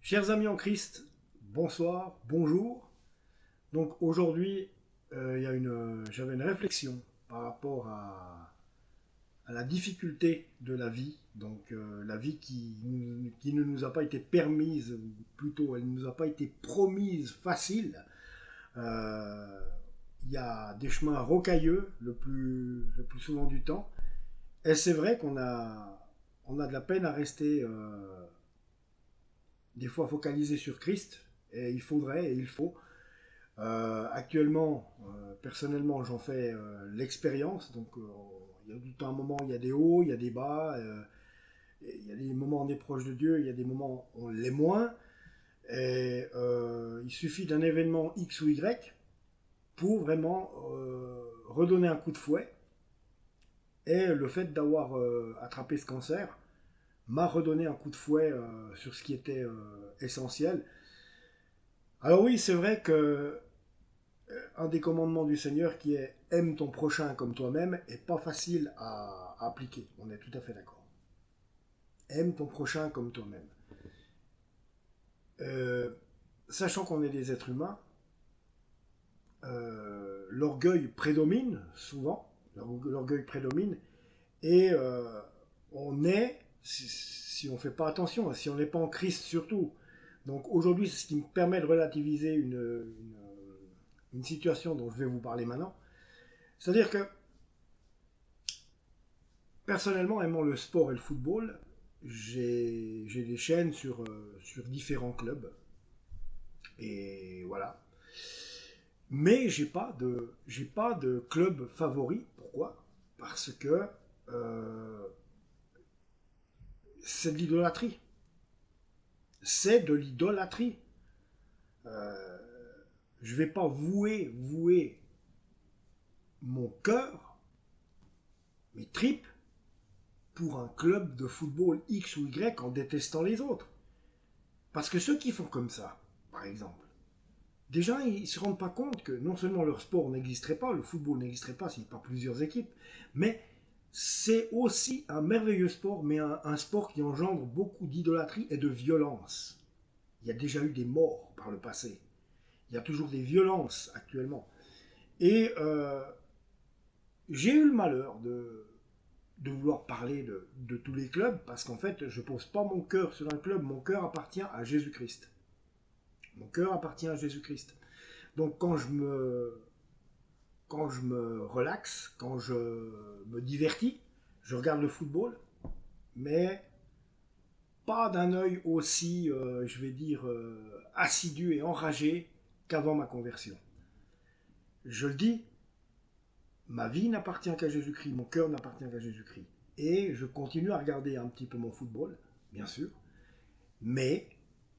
Chers amis en Christ, bonsoir, bonjour. Donc aujourd'hui, j'avais une réflexion par rapport à la difficulté de la vie, donc la vie qui ne nous a pas été permise, ou plutôt elle ne nous a pas été promise facile. Euh, Il y a des chemins rocailleux le plus souvent du temps, et c'est vrai qu'on a de la peine à rester des fois focalisé sur Christ, et il faudrait et il faut. Actuellement, personnellement, j'en fais l'expérience. Donc, il y a tout un moment, il y a des hauts, il y a des bas. Il y a des moments où on est proche de Dieu, il y a des moments où on l'est moins. Et il suffit d'un événement X ou Y pour vraiment redonner un coup de fouet. Et le fait d'avoir attrapé ce cancer m'a redonné un coup de fouet sur ce qui était essentiel. Alors oui, c'est vrai que un des commandements du Seigneur qui est aime ton prochain comme toi-même est pas facile à appliquer. On est tout à fait d'accord. Aime ton prochain comme toi-même. Euh, Sachant qu'on est des êtres humains, l'orgueil prédomine souvent. L'orgueil prédomine et on est, si on ne fait pas attention, si on n'est pas en Christ surtout. Donc aujourd'hui, c'est ce qui me permet de relativiser une situation dont je vais vous parler maintenant. C'est-à-dire que personnellement, aimant le sport et le football, j'ai des chaînes sur différents clubs. Et voilà. Mais j'ai pas de club favori. Pourquoi? Parce que euh, c'est de l'idolâtrie. C'est de l'idolâtrie. Euh, je ne vais pas vouer mon cœur, mes tripes, pour un club de football X ou Y en détestant les autres. Parce que ceux qui font comme ça, par exemple, déjà, ils ne se rendent pas compte que non seulement leur sport n'existerait pas, le football n'existerait pas s'il n'y a pas plusieurs équipes, mais c'est aussi un merveilleux sport, mais un sport qui engendre beaucoup d'idolâtrie et de violence. Il y a déjà eu des morts par le passé. Il y a toujours des violences actuellement. Et j'ai eu le malheur de vouloir parler de tous les clubs, parce qu'en fait, je ne pose pas mon cœur sur un club, mon cœur appartient à Jésus-Christ. Mon cœur appartient à Jésus-Christ. Donc quand je me relaxe, quand je me divertis, je regarde le football, mais pas d'un œil aussi, je vais dire, assidu et enragé qu'avant ma conversion. Je le dis, ma vie n'appartient qu'à Jésus-Christ, mon cœur n'appartient qu'à Jésus-Christ. Et je continue à regarder un petit peu mon football, bien sûr, mais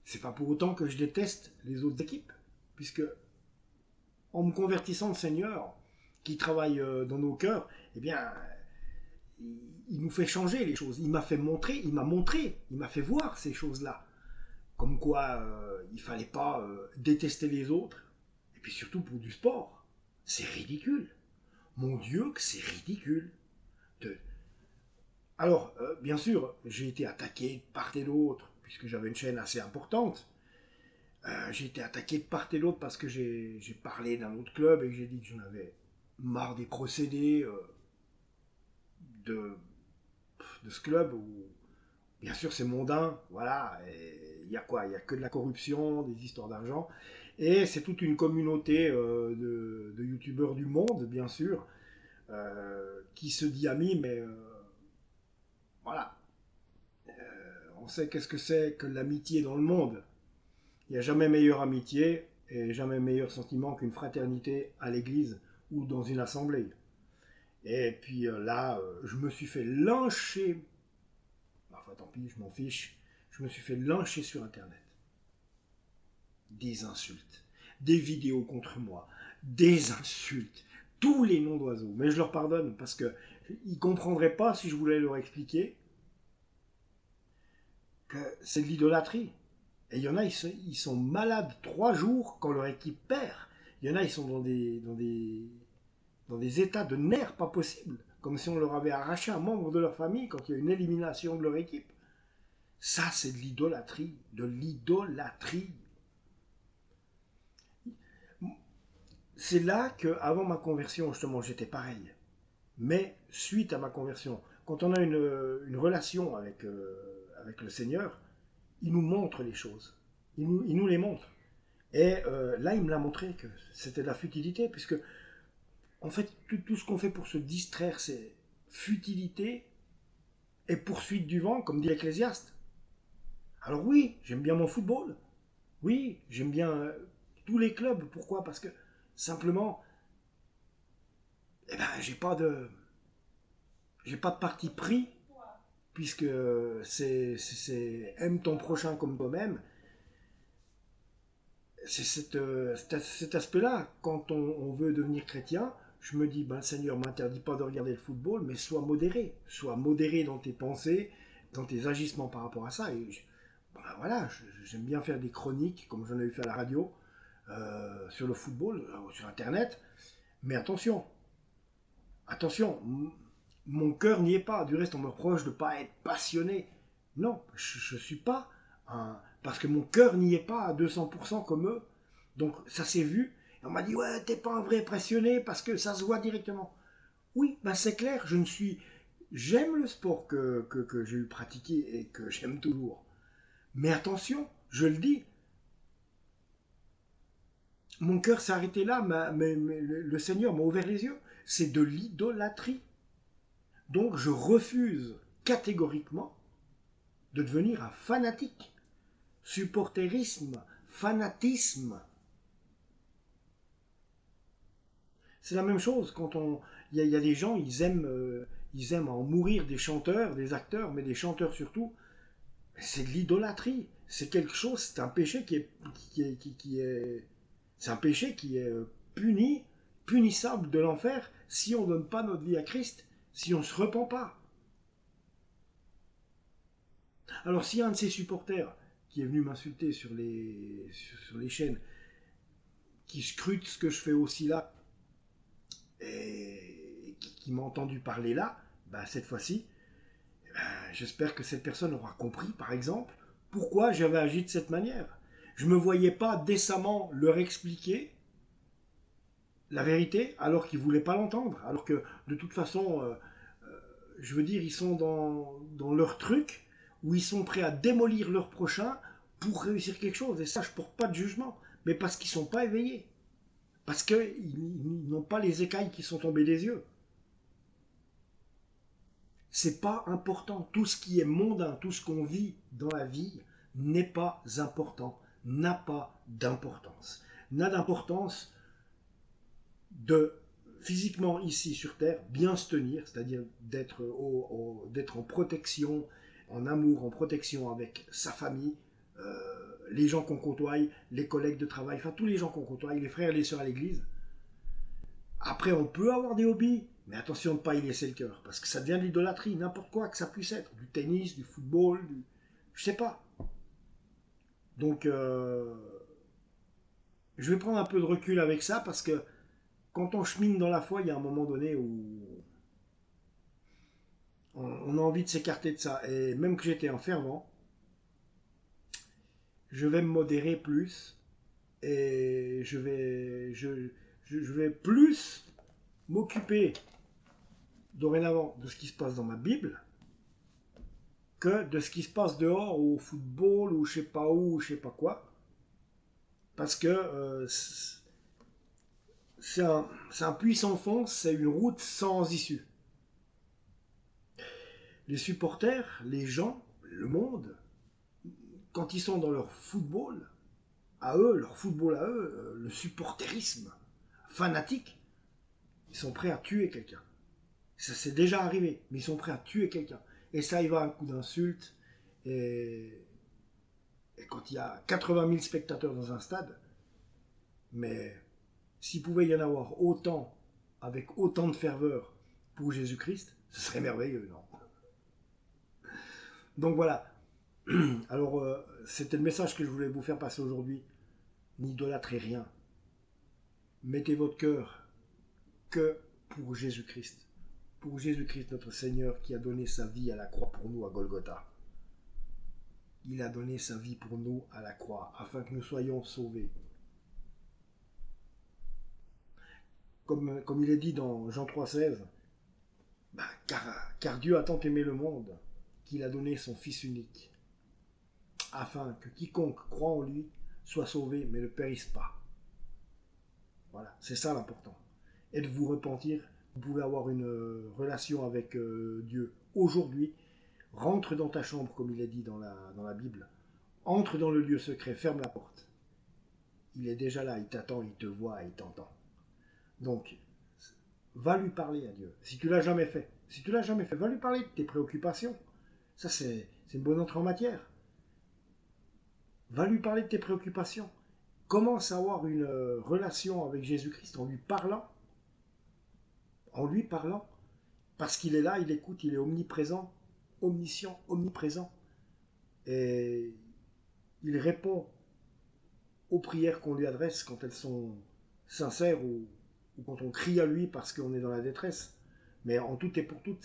c'est pas pour autant que je déteste les autres équipes, puisque en me convertissant le Seigneur, qui travaille dans nos cœurs, eh bien, il nous fait changer les choses. Il m'a fait voir ces choses-là. Comme quoi, il fallait pas détester les autres. Et puis surtout pour du sport. C'est ridicule. Mon Dieu, que c'est ridicule. De... Alors, bien sûr, j'ai été attaqué de part et d'autre, puisque j'avais une chaîne assez importante. J'ai été attaqué de part et d'autre parce que j'ai parlé d'un autre club et que j'ai dit que j'en avais marre des procédés de, de ce club où, bien sûr, c'est mondain, voilà. Il y a quoi? Il y a que de la corruption, des histoires d'argent. Et c'est toute une communauté de youtubeurs du monde, bien sûr, qui se dit amis, mais voilà. On sait qu'est-ce que c'est que l'amitié dans le monde. Il n'y a jamais meilleure amitié et jamais meilleur sentiment qu'une fraternité à l'église ou dans une assemblée. Et puis là, je me suis fait lyncher. Enfin, tant pis, je m'en fiche. Je me suis fait lyncher sur Internet. Des insultes, des vidéos contre moi, des insultes, tous les noms d'oiseaux. Mais je leur pardonne parce qu'ils ne comprendraient pas si je voulais leur expliquer que c'est de l'idolâtrie. Et il y en a, ils sont malades 3 jours quand leur équipe perd. Il y en a, ils sont dans des états de nerfs pas possibles. Comme si on leur avait arraché un membre de leur famille quand il y a une élimination de leur équipe. Ça, c'est de l'idolâtrie. De l'idolâtrie. C'est là qu'avant ma conversion, justement, j'étais pareil. Mais suite à ma conversion, quand on a une relation avec le Seigneur, il nous montre les choses. Il nous les montre. Et là, il me l'a montré que c'était de la futilité, puisque, en fait, tout ce qu'on fait pour se distraire, c'est futilité et poursuite du vent, comme dit l'Ecclésiaste. Alors oui, j'aime bien mon football. Oui, j'aime bien tous les clubs. Pourquoi? Parce que, simplement, eh ben, j'ai pas de parti pris, puisque c'est aime ton prochain comme toi-même. C'est cet aspect-là. Quand on veut devenir chrétien, je me dis, ben, le Seigneur ne m'interdit pas de regarder le football, mais sois modéré. Sois modéré dans tes pensées, dans tes agissements par rapport à ça. Et ben, voilà, j'aime bien faire des chroniques, comme j'en ai eu fait à la radio, sur le football, sur Internet. Mais attention, attention, mon cœur n'y est pas. Du reste, on me reproche de ne pas être passionné. Non, je ne suis pas parce que mon cœur n'y est pas à 200% comme eux. Donc ça s'est vu. Et on m'a dit, ouais, t'es pas un vrai passionné parce que ça se voit directement. Oui, ben c'est clair, j'aime le sport que j'ai eu pratiqué et que j'aime toujours. Mais attention, je le dis, mon cœur s'est arrêté là, mais le Seigneur m'a ouvert les yeux. C'est de l'idolâtrie. Donc je refuse catégoriquement de devenir un fanatique. Supporterisme, fanatisme. C'est la même chose quand il y a des gens, ils aiment en mourir des chanteurs, des acteurs, mais des chanteurs surtout. C'est de l'idolâtrie. C'est quelque chose, c'est un péché c'est un péché qui est punissable de l'enfer si on ne donne pas notre vie à Christ, si on ne se repent pas. Alors s'il y a un de ses supporters qui est venu m'insulter sur les chaînes, qui scrute ce que je fais aussi là, et qui m'a entendu parler là, bah, cette fois-ci, j'espère que cette personne aura compris, par exemple, pourquoi j'avais agi de cette manière. Je ne me voyais pas décemment leur expliquer la vérité alors qu'ils ne voulaient pas l'entendre. Alors que, de toute façon, je veux dire, ils sont dans leur truc où ils sont prêts à démolir leur prochain pour réussir quelque chose. Et ça, je ne porte pas de jugement. Mais parce qu'ils ne sont pas éveillés. Parce qu'ils n'ont pas les écailles qui sont tombées des yeux. C'est pas important. Tout ce qui est mondain, tout ce qu'on vit dans la vie n'est pas important, n'a pas d'importance. N'a d'importance de physiquement ici sur Terre bien se tenir, c'est-à-dire d'être en protection, en amour, en protection avec sa famille, les gens qu'on côtoie, les collègues de travail, enfin tous les gens qu'on côtoie, les frères et les sœurs à l'église. Après, on peut avoir des hobbies, mais attention de ne pas y laisser le cœur, parce que ça devient de l'idolâtrie, n'importe quoi que ça puisse être, du tennis, du football, je sais pas. Donc, je vais prendre un peu de recul avec ça, parce que quand on chemine dans la foi, il y a un moment donné où on a envie de s'écarter de ça. Et même que j'étais en fervent, je vais me modérer plus, et je vais plus m'occuper dorénavant de ce qui se passe dans ma Bible que de ce qui se passe dehors au football ou je sais pas où, je sais pas quoi. Parce que c'est un puits sans fond, c'est une route sans issue. Les supporters, les gens, le monde, quand ils sont dans leur football, leur football à eux, le supporterisme fanatique, ils sont prêts à tuer quelqu'un. Ça s'est déjà arrivé, mais ils sont prêts à tuer quelqu'un. Et ça, il va à un coup d'insulte. Et quand il y a 80 000 spectateurs dans un stade, mais s'il pouvait y en avoir autant, avec autant de ferveur pour Jésus-Christ, ce serait merveilleux, non? Donc voilà. Alors, c'était le message que je voulais vous faire passer aujourd'hui. N'idolâtrez rien. Mettez votre cœur que pour Jésus-Christ. Pour Jésus-Christ, notre Seigneur, qui a donné sa vie à la croix pour nous à Golgotha. Il a donné sa vie pour nous à la croix, afin que nous soyons sauvés. Comme il est dit dans Jean 3,16, car Dieu a tant aimé le monde qu'il a donné son Fils unique, afin que quiconque croit en lui soit sauvé, mais ne périsse pas. Voilà, c'est ça l'important. Et de vous repentir, vous pouvez avoir une relation avec Dieu aujourd'hui. Rentre dans ta chambre, comme il est dit dans la Bible. Entre dans le lieu secret, ferme la porte. Il est déjà là, il t'attend, il te voit, il t'entend. Donc, va lui parler à Dieu. Si tu l'as jamais fait, va lui parler de tes préoccupations. Ça, c'est une bonne entrée en matière. Va lui parler de tes préoccupations. Commence à avoir une relation avec Jésus-Christ en lui parlant. En lui parlant. Parce qu'il est là, il écoute, il est omniprésent, omniscient, omniprésent. Et il répond aux prières qu'on lui adresse quand elles sont sincères ou quand on crie à lui parce qu'on est dans la détresse. Mais en tout et pour tout,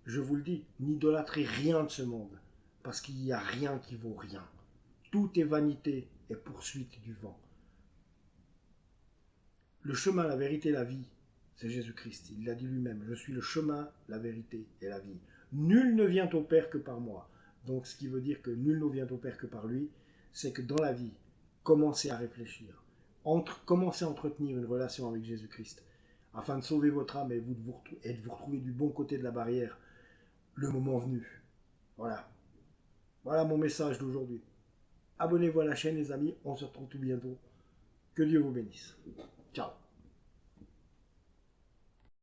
je vous le dis, n'idolâtrez rien de ce monde, parce qu'il n'y a rien qui vaut rien. Tout est vanité et poursuite du vent. Le chemin, la vérité, la vie, c'est Jésus-Christ. Il l'a dit lui-même, je suis le chemin, la vérité et la vie. Nul ne vient au Père que par moi. Donc ce qui veut dire que nul ne vient au Père que par lui, c'est que dans la vie, commencez à réfléchir. Commencez à entretenir une relation avec Jésus-Christ, afin de sauver votre âme et de vous retrouver du bon côté de la barrière, le moment venu. Voilà. Voilà mon message d'aujourd'hui. Abonnez-vous à la chaîne les amis, on se retrouve tout bientôt. Que Dieu vous bénisse.